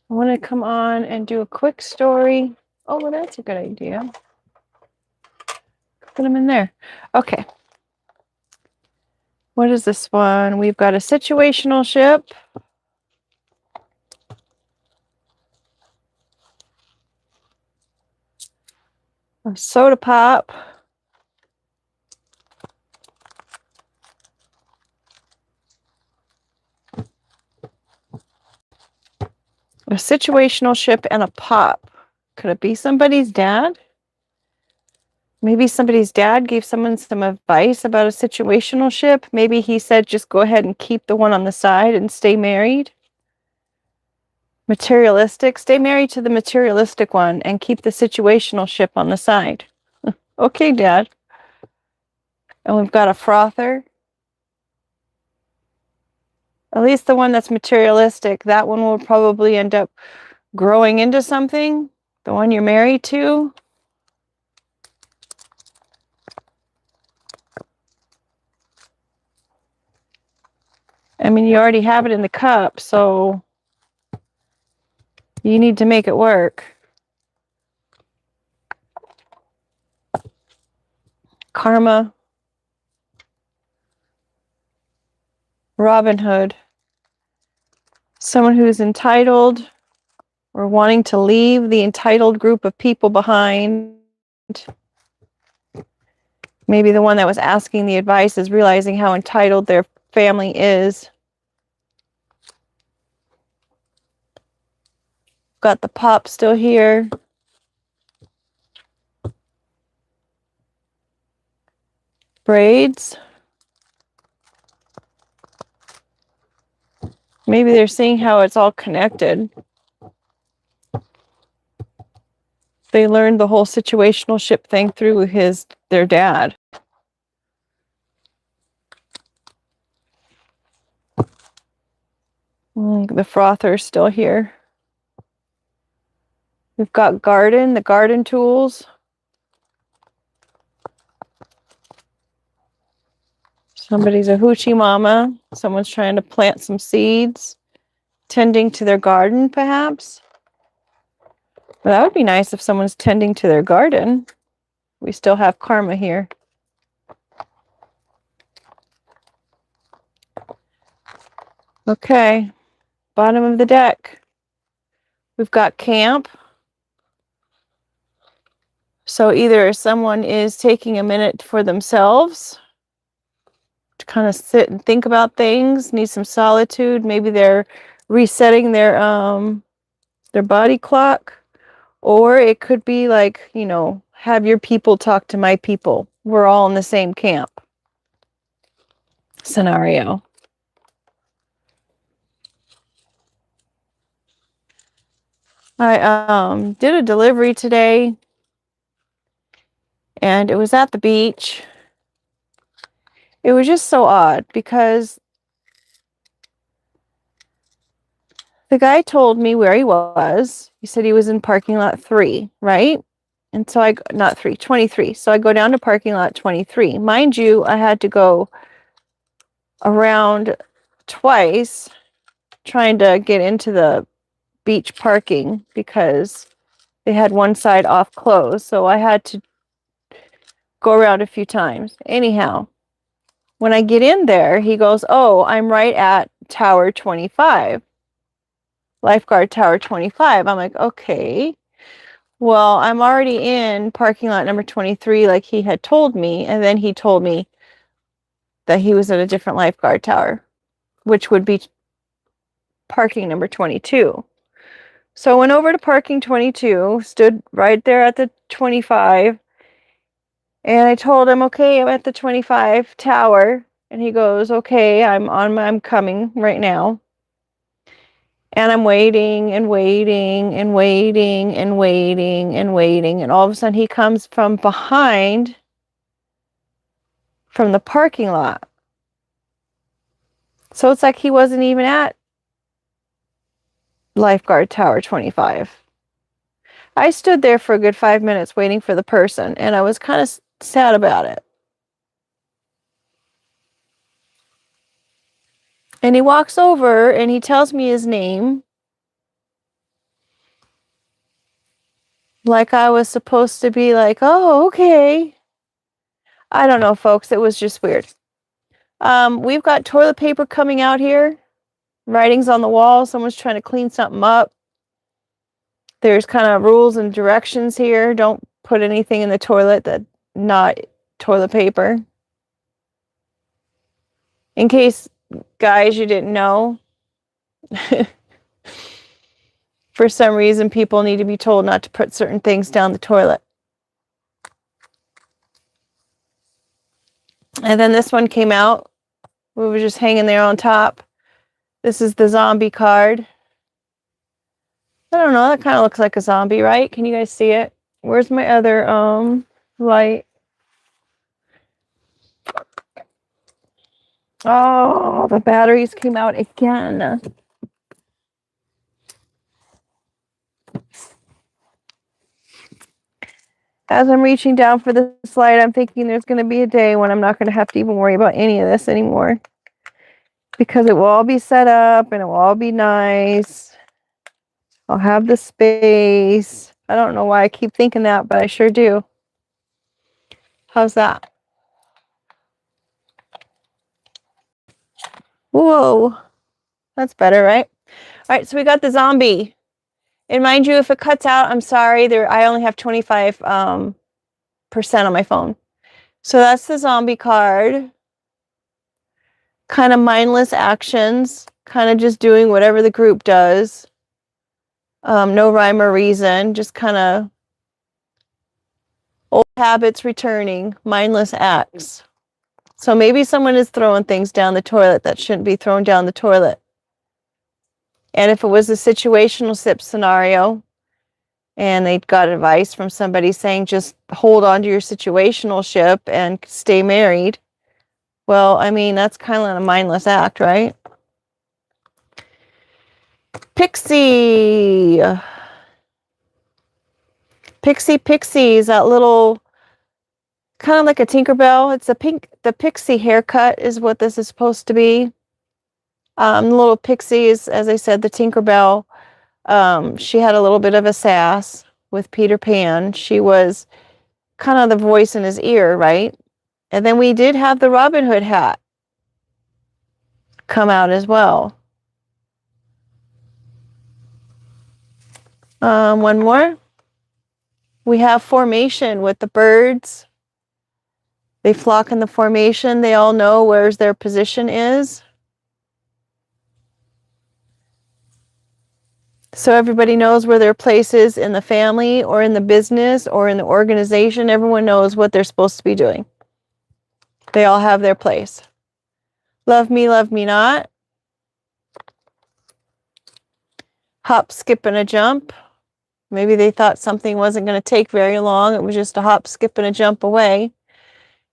I want to come on and do a quick story. Oh, well, that's a good idea. Put them in there. Okay. What is this one? We've got a situational ship. A soda pop. A situational ship and a pop. Could it be somebody's dad? Maybe somebody's dad gave someone some advice about a situational ship. Maybe he said, just go ahead and keep the one on the side and stay married. Materialistic. Stay married to the materialistic one and keep the situational ship on the side. Okay, Dad. And we've got a frother. At least the one that's materialistic, that one will probably end up growing into something. The one you're married to. I mean, you already have it in the cup, so you need to make it work. Karma. Robin Hood. Someone who's entitled or wanting to leave the entitled group of people behind. Maybe the one that was asking the advice is realizing how entitled their family is. Got the pop still here. Braids. Maybe they're seeing how it's all connected. They learned the whole situational ship thing through their dad. The frother's still here. We've got the garden tools. Somebody's a hoochie mama. Someone's trying to plant some seeds, tending to their garden, perhaps. Well, that would be nice if someone's tending to their garden. We still have karma here. Okay, bottom of the deck. We've got camp. So either someone is taking a minute for themselves to kind of sit and think about things, need some solitude. Maybe they're resetting their body clock. Or it could be like, have your people talk to my people. We're all in the same camp scenario. I did a delivery today, and it was at the beach. It was just so odd because the guy told me where he was. He said he was in parking lot 3, right? And so not 3, 23. So I go down to parking lot 23. Mind you, I had to go around twice trying to get into the beach parking because they had one side off closed. So I had to go around a few times. Anyhow, when I get in there, he goes, oh, I'm right at Tower 25. Lifeguard Tower 25. I'm like, okay. Well, I'm already in parking lot number 23 like he had told me. And then he told me that he was at a different lifeguard tower, which would be parking number 22. So I went over to parking 22, stood right there at the 25, and I told him, okay, I'm at the 25 tower. And he goes, okay, I'm coming right now. And I'm waiting and waiting and waiting and waiting and waiting. And all of a sudden he comes from behind from the parking lot. So it's like he wasn't even at Lifeguard Tower 25. I stood there for a good 5 minutes waiting for the person, and I was kind of sad about it. And he walks over and he tells me his name. Like I was supposed to be like, oh, okay. I don't know, folks. It was just weird. We've got toilet paper coming out here. Writings on the wall. Someone's trying to clean something up. There's kind of rules and directions here. Don't put anything in the toilet that's not toilet paper. In case, guys, you didn't know. For some reason, people need to be told not to put certain things down the toilet. And then this one came out. We were just hanging there on top. This is the zombie card. I don't know. That kind of looks like a zombie, right? Can you guys see it? Where's my other light? Oh, the batteries came out again. As I'm reaching down for this light, I'm thinking there's going to be a day when I'm not going to have to even worry about any of this anymore. Because it will all be set up and it will all be nice. I'll have the space. I don't know why I keep thinking that, but I sure do. How's that? Whoa. That's better, right? All right, so we got the zombie. And mind you, if it cuts out, I'm sorry. I only have 25% on my phone. So that's the zombie card. Kind of mindless actions. Kind of just doing whatever the group does. No rhyme or reason. Just kind of old habits returning. Mindless acts. So maybe someone is throwing things down the toilet that shouldn't be thrown down the toilet. And if it was a situational sip scenario, and they got advice from somebody saying just hold on to your situational ship and stay married. Well, I mean, that's kind of a mindless act, right? Pixie. Pixies, that little, kind of like a Tinkerbell. It's the pixie haircut is what this is supposed to be. The little pixies, as I said, the Tinkerbell. She had a little bit of a sass with Peter Pan. She was kind of the voice in his ear, right? And then we did have the Robin Hood hat come out as well. One more. We have formation with the birds. They flock in the formation. They all know where their position is. So everybody knows where their place is in the family or in the business or in the organization. Everyone knows what they're supposed to be doing. They all have their place. Love me not. Hop, skip, and a jump. Maybe they thought something wasn't going to take very long. It was just a hop, skip, and a jump away.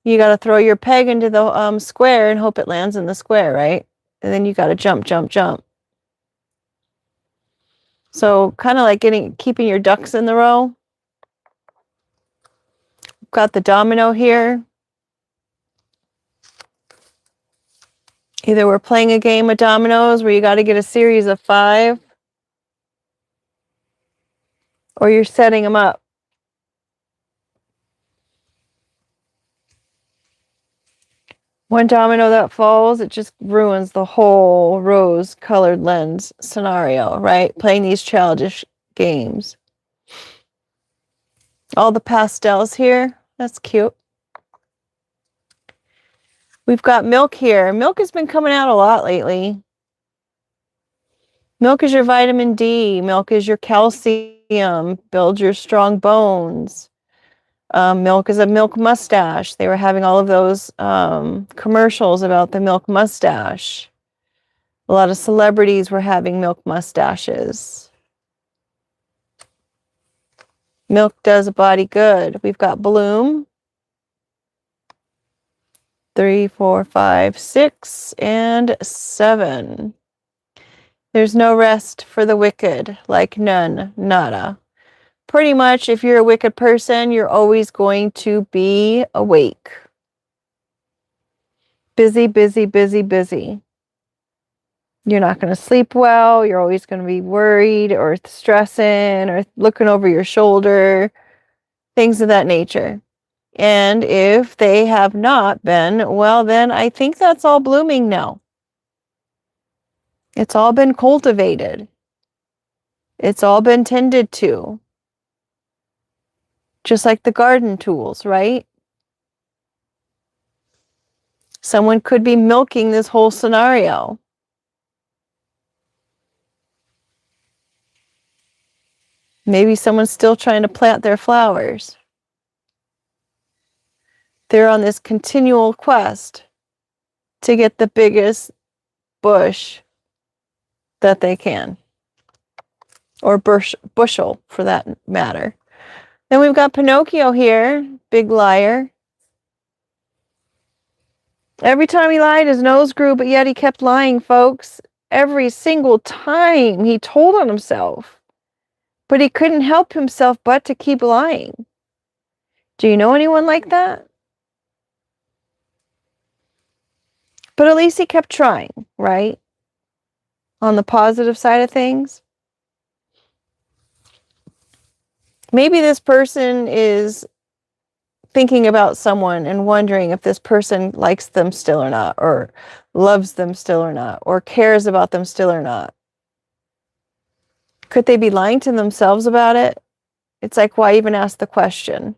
You got to throw your peg into the square and hope it lands in the square, right? And then you got to jump, jump, jump. So kind of like keeping your ducks in the row. Got the domino here. Either we're playing a game of dominoes where you got to get a series of 5, or you're setting them up. One domino that falls, it just ruins the whole rose-colored lens scenario, right? Playing these childish games. All the pastels here. That's cute. We've got milk here. Milk has been coming out a lot lately. Milk is your vitamin D. Milk is your calcium. Builds your strong bones. Milk is a milk mustache. They were having all of those commercials about the milk mustache. A lot of celebrities were having milk mustaches. Milk does a body good. We've got bloom. 3, 4, 5, 6, and 7. There's no rest for the wicked, like none, nada. Pretty much, if you're a wicked person, you're always going to be awake. Busy, busy, busy, busy. You're not going to sleep well. You're always going to be worried or stressing or looking over your shoulder, things of that nature. And if they have not been, well, then I think that's all blooming now. It's all been cultivated. It's all been tended to. Just like the garden tools, right? Someone could be milking this whole scenario. Maybe someone's still trying to plant their flowers. They're on this continual quest to get the biggest bush that they can. Or bushel, for that matter. Then we've got Pinocchio here, big liar. Every time he lied, his nose grew, but yet he kept lying, folks. Every single time he told on himself. But he couldn't help himself but to keep lying. Do you know anyone like that? But at least he kept trying, right? On the positive side of things. Maybe this person is thinking about someone and wondering if this person likes them still or not, or loves them still or not, or cares about them still or not. Could they be lying to themselves about it? It's like, why even ask the question?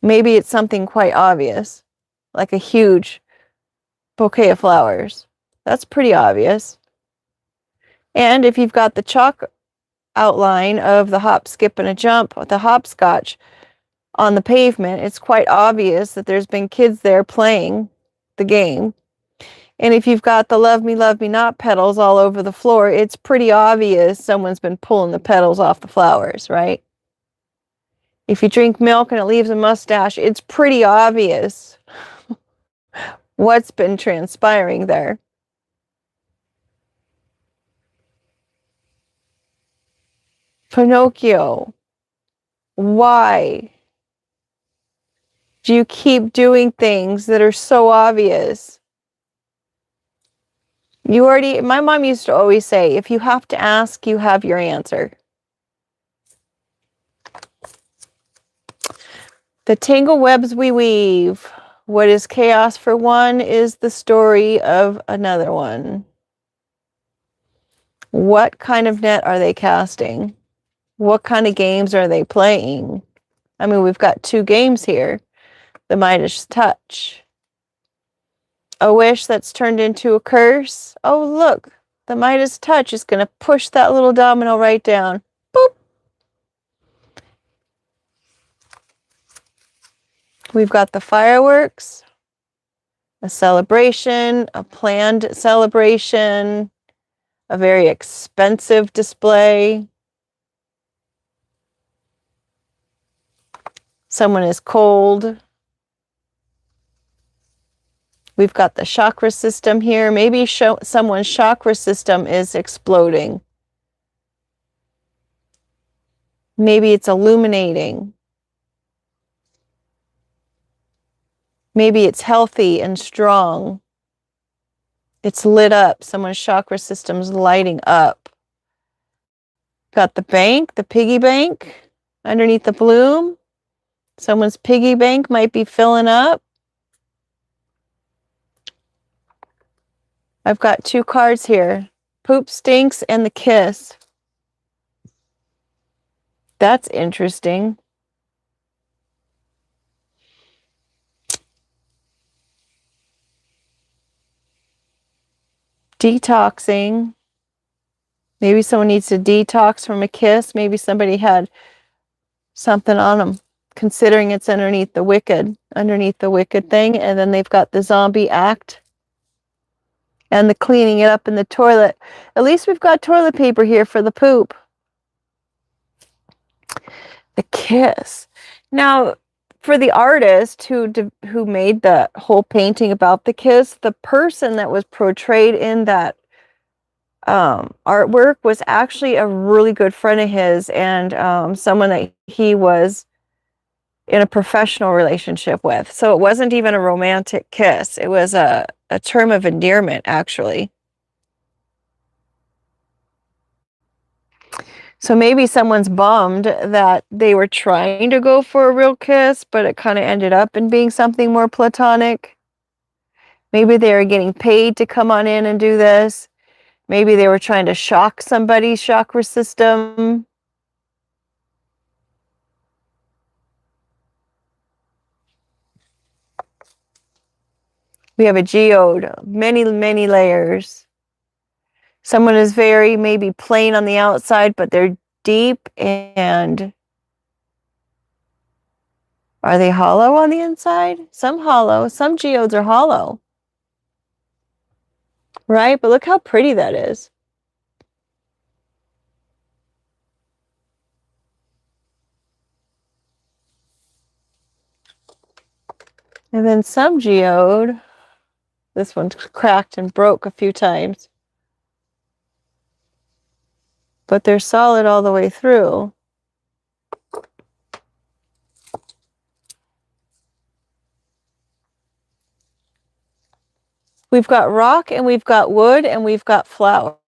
Maybe it's something quite obvious, like a huge bouquet of flowers. That's pretty obvious. And if you've got the chalk outline of the hop, skip, and a jump, the hopscotch on the pavement, it's quite obvious that there's been kids there playing the game. And if you've got the love me not petals all over the floor, it's pretty obvious someone's been pulling the petals off the flowers, right? If you drink milk and it leaves a mustache, it's pretty obvious what's been transpiring there. Pinocchio, why do you keep doing things that are so obvious? My mom used to always say, if you have to ask, you have your answer. The tangle webs we weave. What is chaos for one is the story of another one. What kind of net are they casting? What kind of games are they playing? I mean, we've got two games here. The Midas touch. A wish that's turned into a curse. Oh, look, the Midas touch is going to push that little domino right down. Boop. We've got the fireworks, a celebration, a planned celebration, a very expensive display. Someone is cold. We've got the chakra system here. Maybe someone's chakra system is exploding. Maybe it's illuminating. Maybe it's healthy and strong. It's lit up. Someone's chakra system's lighting up. Got the bank, the piggy bank underneath the bloom. Someone's piggy bank might be filling up. I've got two cards here. Poop stinks and the kiss. That's interesting. Detoxing. Maybe someone needs to detox from a kiss. Maybe somebody had something on them, considering it's underneath the wicked thing. And then they've got the zombie act and the cleaning it up in the toilet. At least we've got toilet paper here for the poop. The kiss. Now, for the artist who made the whole painting about the kiss, the person that was portrayed in that artwork was actually a really good friend of his, and someone that he was in a professional relationship with. So it wasn't even a romantic kiss. It was a term of endearment, actually. So maybe someone's bummed that they were trying to go for a real kiss, but it kind of ended up in being something more platonic. Maybe they were getting paid to come on in and do this. Maybe they were trying to shock somebody's chakra system. We have a geode, many, many layers. Someone is very maybe plain on the outside, but they're deep. And are they hollow on the inside? Some hollow. Some geodes are hollow. Right? But look how pretty that is. And then some geode, this one's cracked and broke a few times, but they're solid all the way through. We've got rock and we've got wood and we've got flower.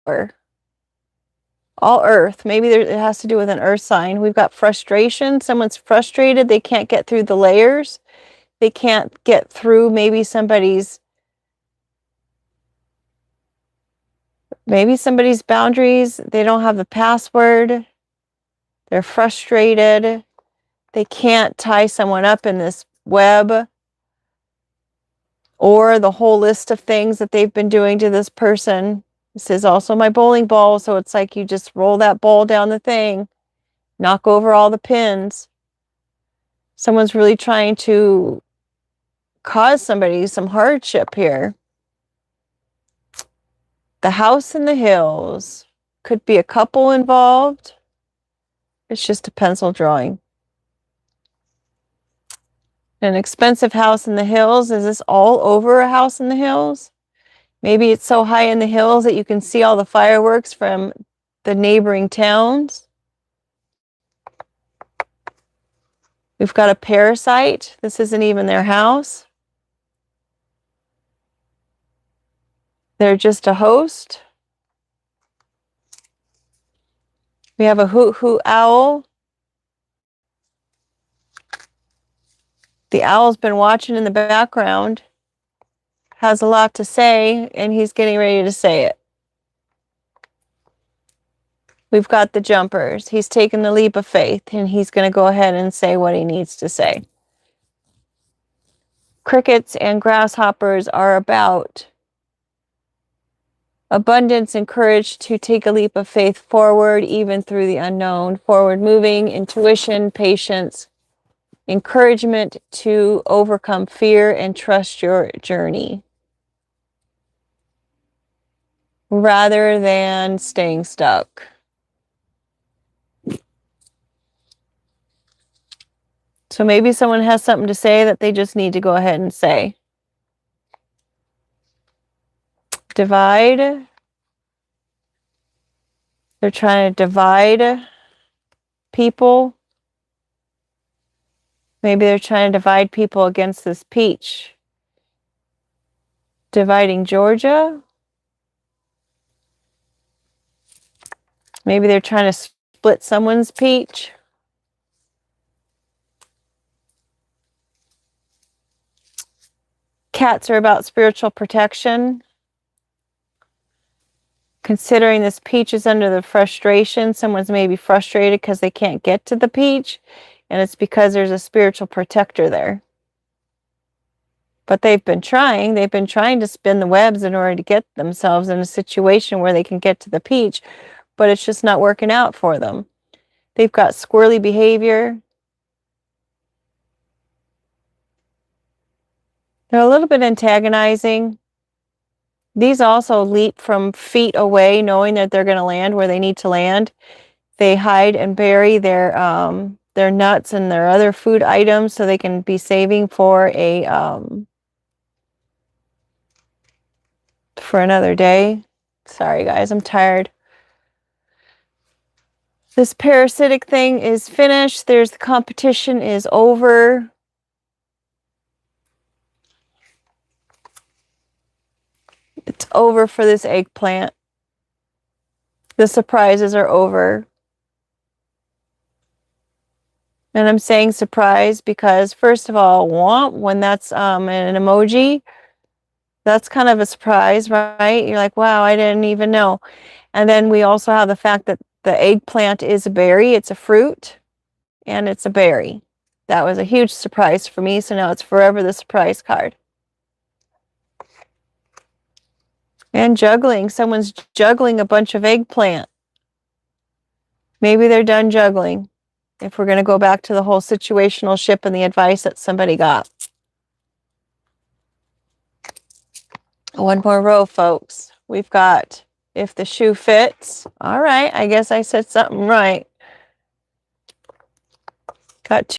All earth. Maybe it has to do with an earth sign. We've got frustration. Someone's frustrated. They can't get through the layers. They can't get through maybe somebody's boundaries. They don't have the password. They're frustrated. They can't tie someone up in this web or the whole list of things that they've been doing to this person. This is also my bowling ball, so it's like you just roll that ball down the thing, knock over all the pins. Someone's really trying to cause somebody some hardship here. The house in the hills. Could be a couple involved. It's just a pencil drawing. An expensive house in the hills. Is this all over a house in the hills? Maybe it's so high in the hills that you can see all the fireworks from the neighboring towns. We've got a parasite. This isn't even their house. They're just a host. We have a hoot hoot owl. The owl's been watching in the background, has a lot to say, and he's getting ready to say it. We've got the jumpers. He's taken the leap of faith, and he's going to go ahead and say what he needs to say. Crickets and grasshoppers are about abundance and courage to take a leap of faith forward, even through the unknown. Forward moving, intuition, patience, encouragement to overcome fear and trust your journey, rather than staying stuck. So maybe someone has something to say that they just need to go ahead and say. Divide. They're trying to divide people. Maybe they're trying to divide people against this peach. Dividing Georgia. Maybe they're trying to split someone's peach. Cats are about spiritual protection. Considering this peach is under the frustration, someone's maybe frustrated because they can't get to the peach, and it's because there's a spiritual protector there. But they've been trying to spin the webs in order to get themselves in a situation where they can get to the peach, but it's just not working out for them. They've got squirrely behavior. They're a little bit antagonizing. These also leap from feet away, knowing that they're going to land where they need to land. They hide and bury their nuts and their other food items so they can be saving for for another day. Sorry, guys, I'm tired. This parasitic thing is finished. The competition is over. It's over for this eggplant. The surprises are over. And I'm saying surprise because, first of all, womp, when that's an emoji, that's kind of a surprise, right? You're like, wow, I didn't even know. And then we also have the fact that the eggplant is a berry. It's a fruit and it's a berry. That was a huge surprise for me. So now it's forever the surprise card. And juggling. Someone's juggling a bunch of eggplant. Maybe they're done juggling. If we're going to go back to the whole situational ship and the advice that somebody got. One more row, folks. We've got if the shoe fits. All right, I guess I said something right. Got